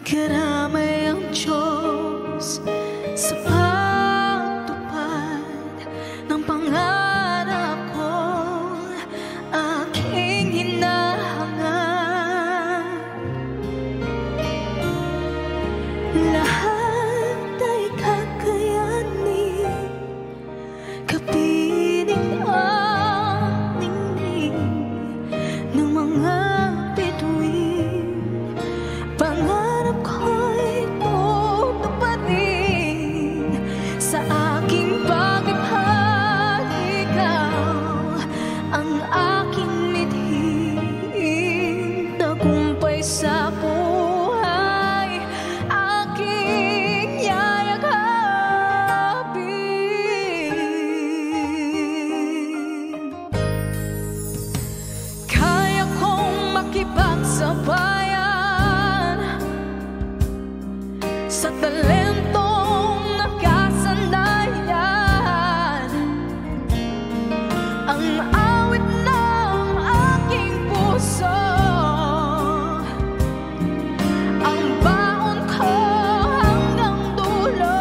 Karamay ang Diyos sa pagtupad ng pangarap ko, aking hinahangad. Lahat ay kakayanin, kapiling ang ningning ng mga bituin. Pangarap ko'y tutuparin sa aking paglipad. Ikaw ang aking mithiin, tagumpay sa buhay, aking yayakapin. Kaya kong makipagsabayan sa talentong nakasanayan, ang awit ng aking puso, ang baon ko hanggang dulo.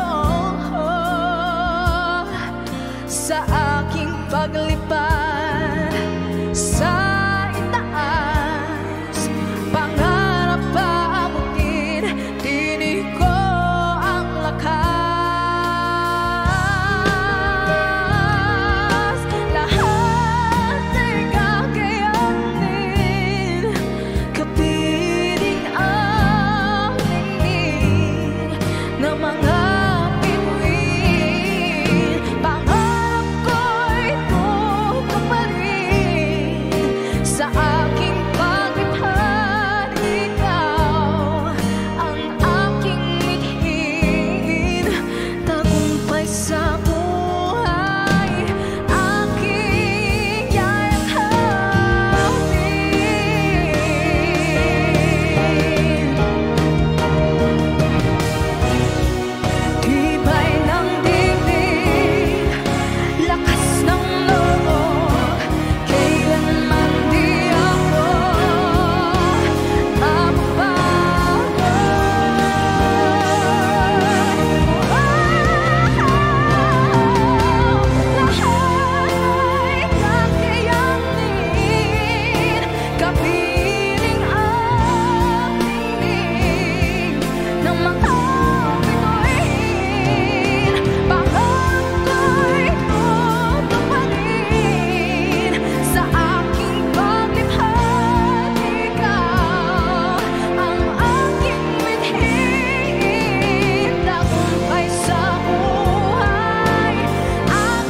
Sa aking paglipad sa itaas, pangarap paabutin, tinig ko ang lakas. Lahat ay kakayanin, kapiling ang ningning ng mga bituin. Pangarap ko'y tutuparin sa aking paglipad. Ikaw ang aking mithiin, tagumpay sa buhay, aking yayakapin. Tibay ng dibdib, lakas ng loob, kailanman di ako mababago. Lahat ay kakayanin, kapiling ang ningning ng mga bituin. Pangarap ko'y tutuparin sa aking paglipad. Ikaw ang aking mithiin, tagumpay sa buhay, aking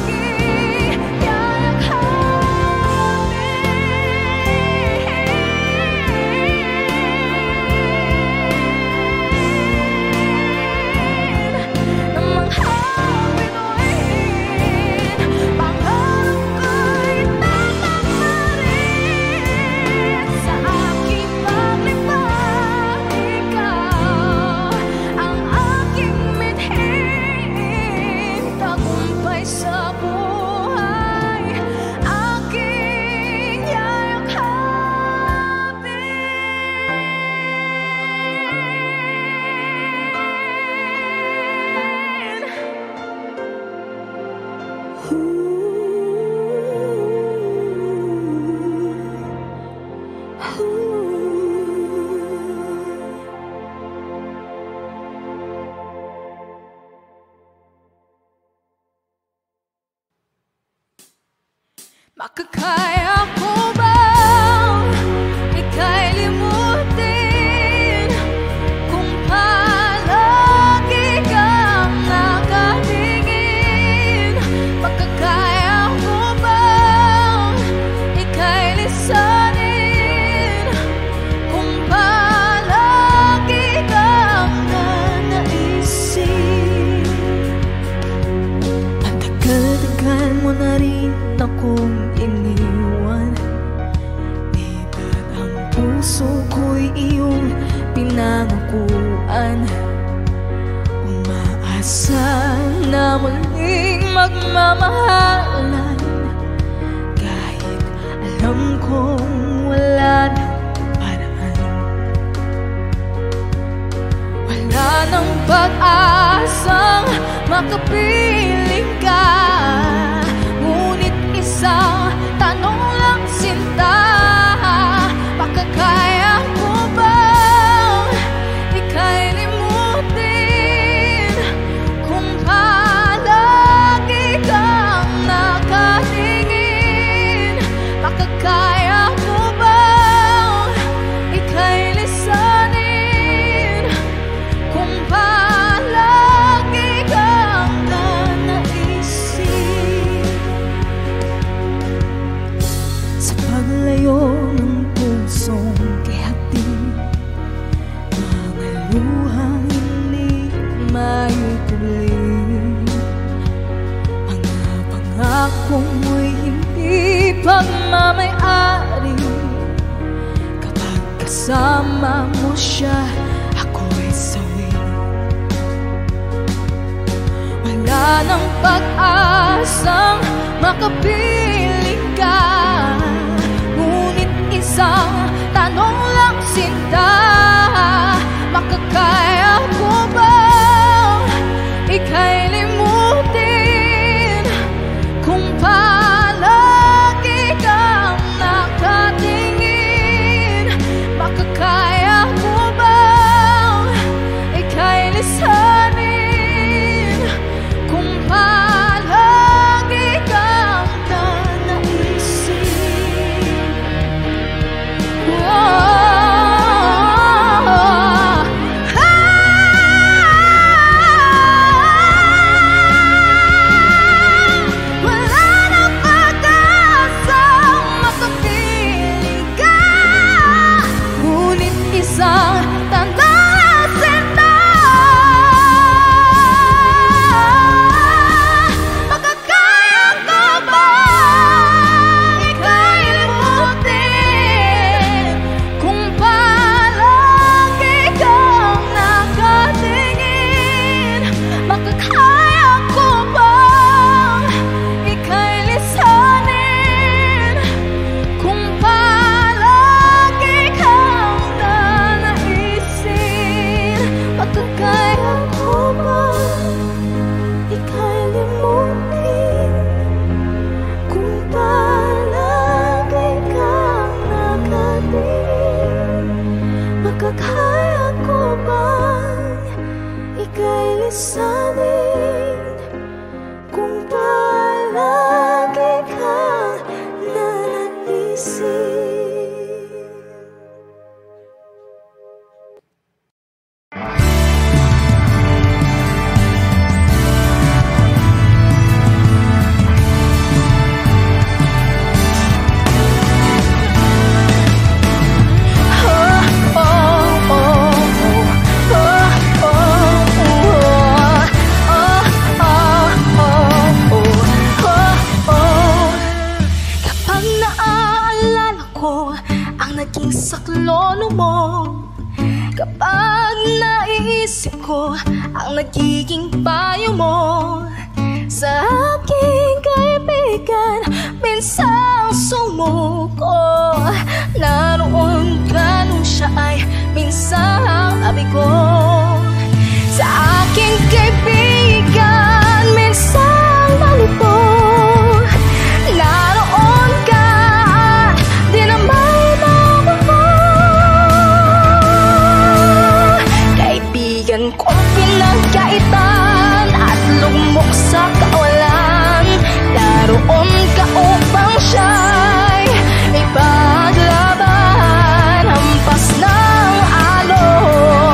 makakaya ko bang ika'y limutin kung palagi kang nakatingin? Makakaya ko bang ika'y lisanin kung palagi kang nanaisip? Ang tagal-tagal mo na rin akong iniwan, ang puso ko'y iyong pinangakuan. Umaasa na muling magmamahalan, kahit alam kong wala nang paraan. pag-asang makapiling ka. Ngunit isang tanong lang sinta, makakaya ko bang ika'y limutin kung palagi kang nakatingin? Makakaya ko bang ika'y lisanin kung palagi kang nanaisip? Sa paglayo ng pusong kihati, mga luhang hindi maikubli, mga pangakong mo'y hindi pagmamayari. Kapag kasama mo siya, ako'y sawi. Wala nang pag-asang makapiling ka. Ngunit isang tanong lang sinta, makakaya ko bang ika'y limutin kung palagi kang nakatingin? Makakaya ko bang ika'y lisanin kung palagi kang nanaisip? Wala nang pag-asang makapiling ka. Ngunit isang tandaan sinta, makakaya ko bang ika'y limutin kung palagi kang nakatingin? Makakaya ko bang ika'y lisanin kung palagi kang nanaisin? Makakaya ko bang ika'y limutin kung palagi kang nakatingin? Makakaya ko bang ika'y lisanin kung palagi kang nanaisip? Kapag naaalala ko ang naging saklolo mo, kapag naiisip ko ang nagiging payo mo sa aking kaibigan, minsang sumuko. Naroon ka nung siya ay minsang tabi ko. Sa aking kaibigan, minsang nalito. Naroon ka, di na may nabago. Kaibigan kong pinagkaitan at lugmok sa kawalan, naroon ka upang siya'y ipaglaban. Hampas ng alon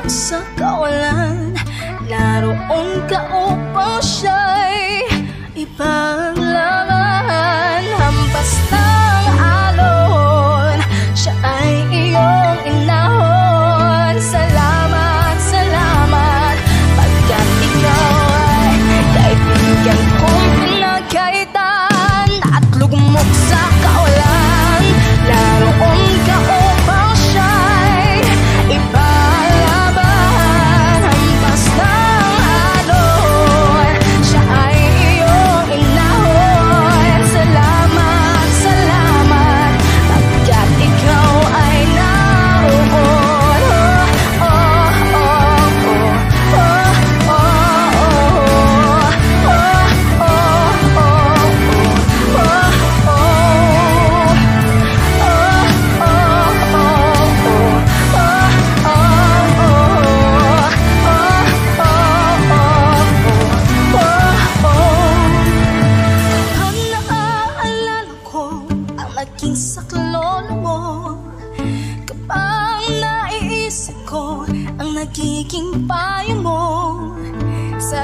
sa kawalan, naroon ka upang siya'y ipaglaban. Hampas ng alon, siya ay iyong inahon. Salamat, salamat, pagkat ikaw ay kaibigan kong pinagkaitan at lugmok sa kawalan, naroon ka upang siya'y ipaglaban. Hampas ng alon, siya ay iyong inahon. Salamat, salamat, pagkat ikaw ay naroon. Oh, oh, oh, oh, oh, naging saklolo mo. Kapag naiisip ko ang nagiging payo mo sa